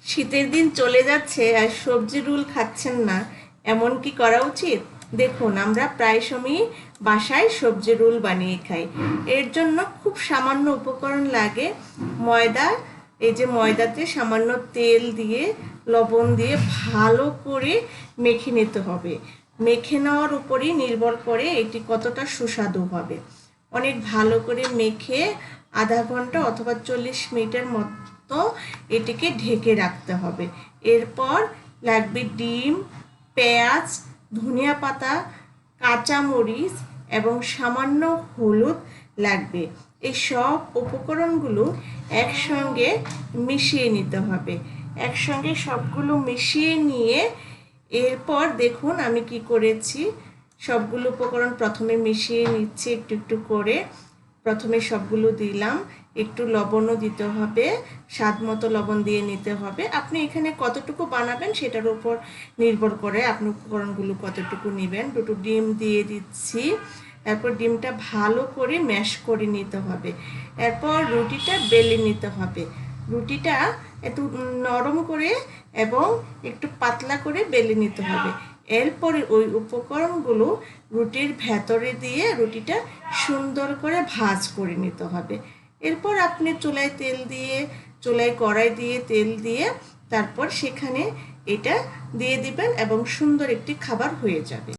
শীতের দিন চলে যাচ্ছে আর সবজি রোল খাচ্ছেন না, এমন কি করা উচিত? দেখুন, আমরা প্রায় সময়ই বাসায় সবজি রোল বানিয়ে খাই। এর জন্য খুব সামান্য উপকরণ লাগে। ময়দা, এই যে ময়দাতে সামান্য তেল দিয়ে লবণ দিয়ে ভালো করে মেখে নিতে হবে। মেখে নেওয়ার উপরই নির্ভর করে এটি কতটা সুস্বাদু হবে। অনেক ভালো করে মেখে আধা ঘন্টা অথবা 40 মিনিটের মতো এটিকে ঢেকে রাখতে হবে। এরপর লাগবে ডিম, পেঁয়াজ, ধনিয়া পাতা, কাঁচামরিচ এবং সামান্য হলুদ লাগবে। এই সব উপকরণগুলো একসঙ্গে মিশিয়ে নিতে হবে। একসঙ্গে সবগুলো মিশিয়ে নিয়ে এরপর দেখুন আমি কি করেছি। সবগুলো উপকরণ প্রথমে মিশিয়ে নিচ্ছি একটু একটু করে। প্রথমে সবগুলো দিলাম, একটু লবণও দিতে হবে, স্বাদ মতো লবণ দিয়ে নিতে হবে। আপনি এখানে কতটুকু বানাবেন সেটার উপর নির্ভর করে আপনি উপকরণগুলো কতটুকু নেবেন। দুটো ডিম দিয়ে দিচ্ছি। এরপর ডিমটা ভালো করে ম্যাশ করে নিতে হবে। এরপর রুটিটা বেলে নিতে হবে। রুটিটা একটু নরম করে এবং একটু পাতলা করে বেলে নিতে হবে। এরপরে ওই উপকরণগুলো রুটির ভেতরে দিয়ে রুটিটা সুন্দর করে ভাজ করে নিতে হবে। এরপর আপনি চুলায় কড়াই দিয়ে তেল দিয়ে তারপর সেখানে এটা দিয়ে দিবেন এবং সুন্দর একটি খাবার হয়ে যাবে।